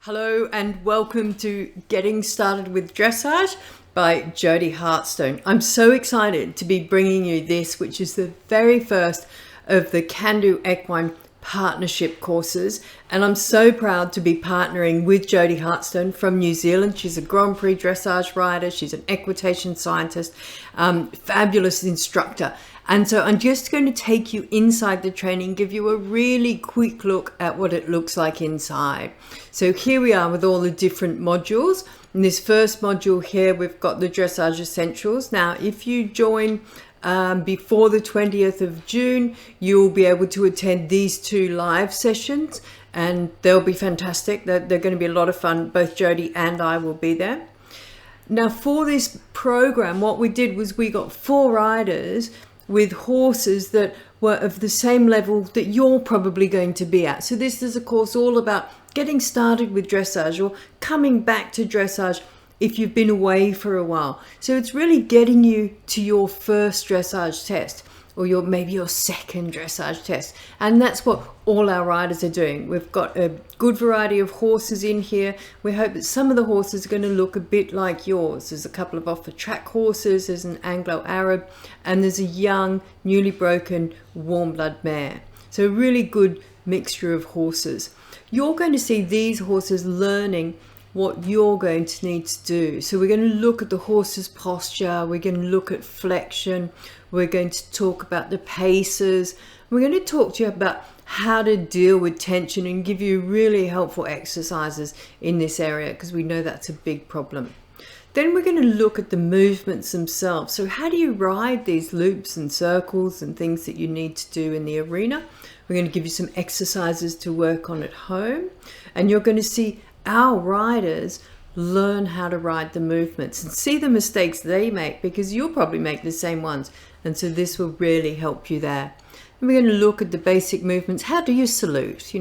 Hello and welcome to Getting Started with Dressage by Jodie Hartstone. I'm so excited to be bringing you this, which is the very first of the Can Do Equine partnership courses, and I'm so proud to be partnering with Jodie Hartstone from New Zealand. She's a Grand Prix dressage rider, she's an equitation scientist, fabulous instructor. And so I'm just going to take you inside the training, give you a really quick look at what it looks like inside. So here we are with all the different modules. In this first module here, we've got the Dressage Essentials. Now, if you join before the 20th of June, you'll be able to attend these two live sessions and they'll be fantastic. They're going to be a lot of fun. Both Jodie and I will be there. Now, for this program, what we did was we got 4 riders with horses that were of the same level that you're probably going to be at. So this is a course all about getting started with dressage or coming back to dressage if you've been away for a while. So it's really getting you to your first dressage test or maybe your second dressage test. And that's what all our riders are doing. We've got a good variety of horses in here. We hope that some of the horses are going to look a bit like yours. There's a couple of off-the-track horses, there's an Anglo-Arab, and there's a young, newly broken warm blood mare. So a really good mixture of horses. You're going to see these horses learning what you're going to need to do. So we're going to look at the horse's posture, we're going to look at flexion, we're going to talk about the paces, we're going to talk to you about how to deal with tension and give you really helpful exercises in this area because we know that's a big problem. Then we're going to look at the movements themselves. So how do you ride these loops and circles and things that you need to do in the arena? We're going to give you some exercises to work on at home, and you're going to see our riders learn how to ride the movements and see the mistakes they make because you'll probably make the same ones, and so this will really help you there. And we're going to look at the basic movements. How do you salute?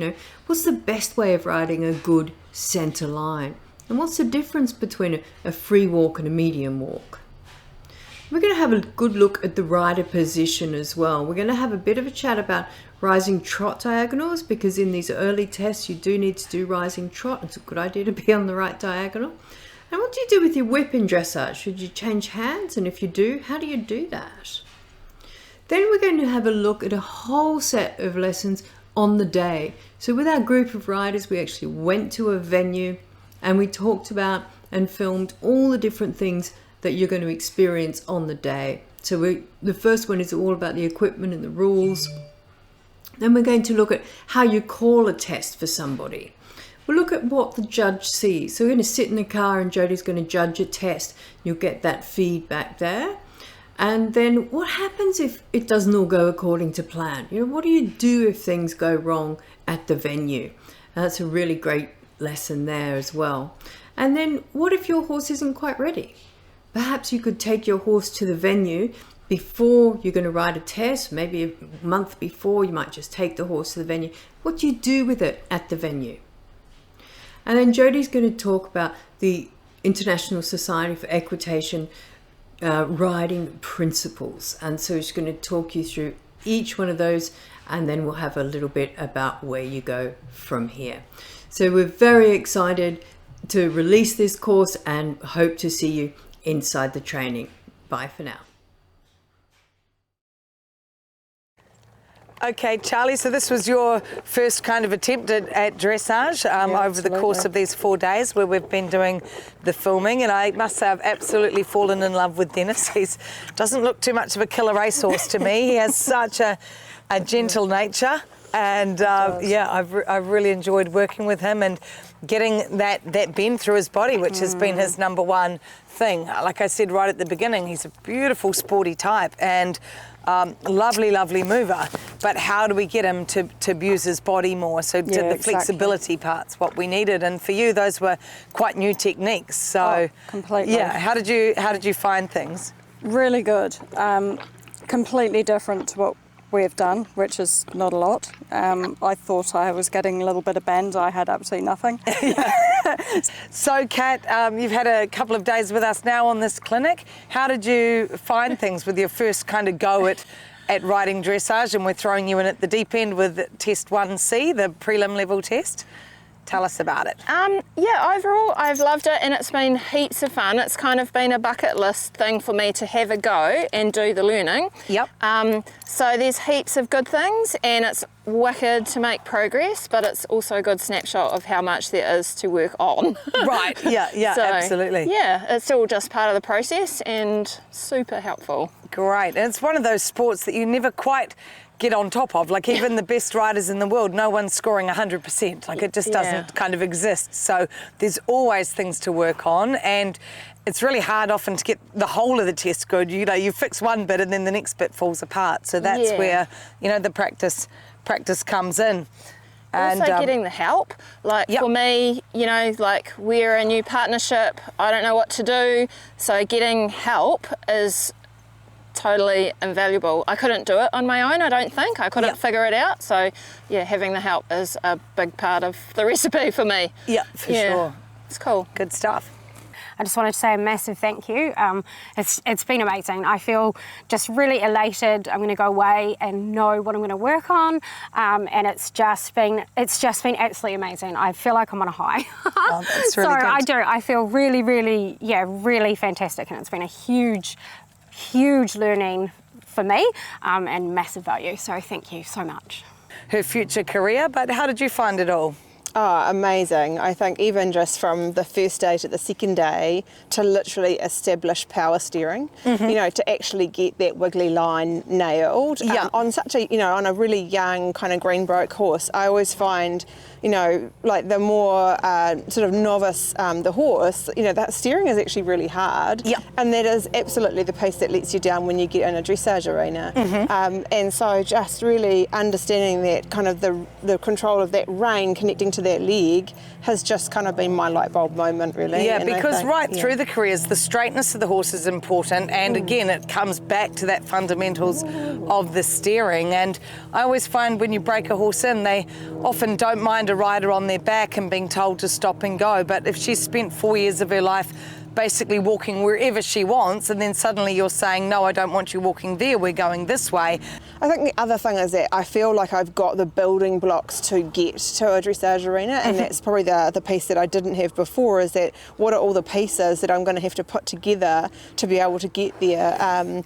What's the best way of riding a good center line? And what's the difference between a free walk and a medium walk? We're going to have a good look at the rider position as well. We're going to have a bit of a chat about rising trot diagonals because in these early tests you do need to do rising trot. It's a good idea to be on the right diagonal. And what do you do with your whip in dressage? Should you change hands? And if you do, how do you do that? Then we're going to have a look at a whole set of lessons on the day. So with our group of riders, we actually went to a venue and we talked about and filmed all the different things that you're going to experience on the day. So the first one is all about the equipment and the rules. Then we're going to look at how you call a test for somebody. We'll look at what the judge sees. So we're going to sit in the car and Jodie's going to judge a test. You'll get that feedback there. And then what happens if it doesn't all go according to plan? What do you do if things go wrong at the venue? And that's a really great lesson there as well. And then what if your horse isn't quite ready? Perhaps you could take your horse to the venue before you're going to ride a test, maybe a month before. You might just take the horse to the venue. What do you do with it at the venue? And then Jodie's going to talk about the International Society for Equitation riding principles. And so she's going to talk you through each one of those, and then we'll have a little bit about where you go from here. So we're very excited to release this course and hope to see you inside the training. Bye for now. Okay, Charlie, so this was your first kind of attempt at dressage over the course of these 4 days where we've been doing the filming, and I must say I've absolutely fallen in love with Dennis. He doesn't look too much of a killer racehorse to me. He has such a gentle nature, and yeah, I've really enjoyed working with him and getting that bend through his body, which has been his number one thing. Like I said right at the beginning, he's a beautiful sporty type and lovely mover, but how do we get him to abuse his body more? So the flexibility part's what we needed, and for you those were quite new techniques. So completely. Yeah, how did you find things? Really good. Completely different to what we've done, which is not a lot. I thought I was getting a little bit of bend. I had absolutely nothing. So Kat, you've had a couple of days with us now on this clinic. How did you find things with your first kind of go at riding dressage, and we're throwing you in at the deep end with test 1C, the prelim level test? Tell us about it. Yeah, overall I've loved it and it's been heaps of fun. It's kind of been a bucket list thing for me to have a go and do the learning. Yep. So there's heaps of good things and it's wicked to make progress, but it's also a good snapshot of how much there is to work on. Right, yeah, So, absolutely. Yeah, it's all just part of the process and super helpful. Great, and it's one of those sports that you never quite get on top of. Like even the best riders in the world, no one's scoring 100%. Like it just doesn't kind of exist. So there's always things to work on, and it's really hard often to get the whole of the test good. You know, you fix one bit and then the next bit falls apart. So that's where, you know, the practice comes in. Also getting the help, like for me, you know, like we're a new partnership, I don't know what to do, so getting help is totally invaluable. I couldn't do it on my own, I don't think. I couldn't figure it out, so yeah, having the help is a big part of the recipe for me. Yeah, for sure. It's cool. Good stuff. I just wanted to say a massive thank you. It's been amazing. I feel just really elated. I'm going to go away and know what I'm going to work on, and it's just been absolutely amazing. I feel like I'm on a high. Oh, that's really good. I do. I feel really, really, really fantastic, and it's been a huge learning for me, and massive value. So thank you so much. Her future career, but how did you find it all? Oh, amazing. I think even just from the first day to the second day to literally establish power steering, you know, to actually get that wiggly line nailed on such a, you know, on a really young kind of Greenbroke horse. I always find, you know, like the more sort of novice the horse, you know, that steering is actually really hard. Yeah. And that is absolutely the piece that lets you down when you get in a dressage arena. And so just really understanding that kind of the control of that rein connecting to that leg has just kind of been my light bulb moment, really. Yeah, and I because think, through the careers, the straightness of the horse is important, and again, it comes back to that fundamentals of the steering. And I always find when you break a horse in, they often don't mind a rider on their back and being told to stop and go. But if she's spent 4 years of her life basically walking wherever she wants, and then suddenly you're saying, no, I don't want you walking there, we're going this way. I think the other thing is that I feel like I've got the building blocks to get to a dressage arena, and that's probably the piece that I didn't have before, is that what are all the pieces that I'm going to have to put together to be able to get there,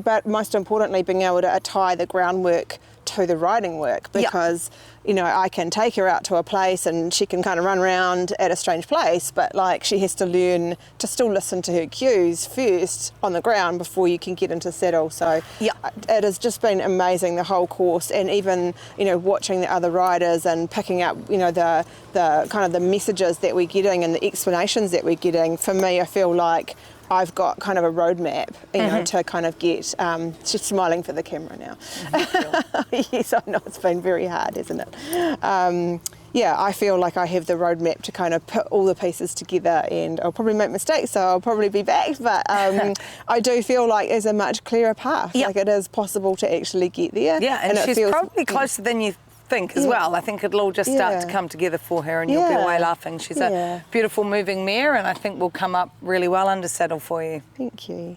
but most importantly being able to tie the groundwork to the riding work, because you know, I can take her out to a place and she can kind of run around at a strange place, but like she has to learn to still listen to her cues first on the ground before you can get into saddle. So it has just been amazing, the whole course, and even, you know, watching the other riders and picking up, you know, the kind of the messages that we're getting and the explanations that we're getting. For me, I feel like I've got kind of a roadmap, you know, to kind of get, she's smiling for the camera now. Yes, I know it's been very hard, isn't it? Yeah, I feel like I have the roadmap to kind of put all the pieces together, and I'll probably make mistakes, so I'll probably be backed, but I do feel like there's a much clearer path. Like it is possible to actually get there. Yeah, and she's probably closer than you think as well. I think it'll all just start to come together for her, and you'll be away laughing. She's a beautiful moving mare, and I think will come up really well under saddle for you. Thank you.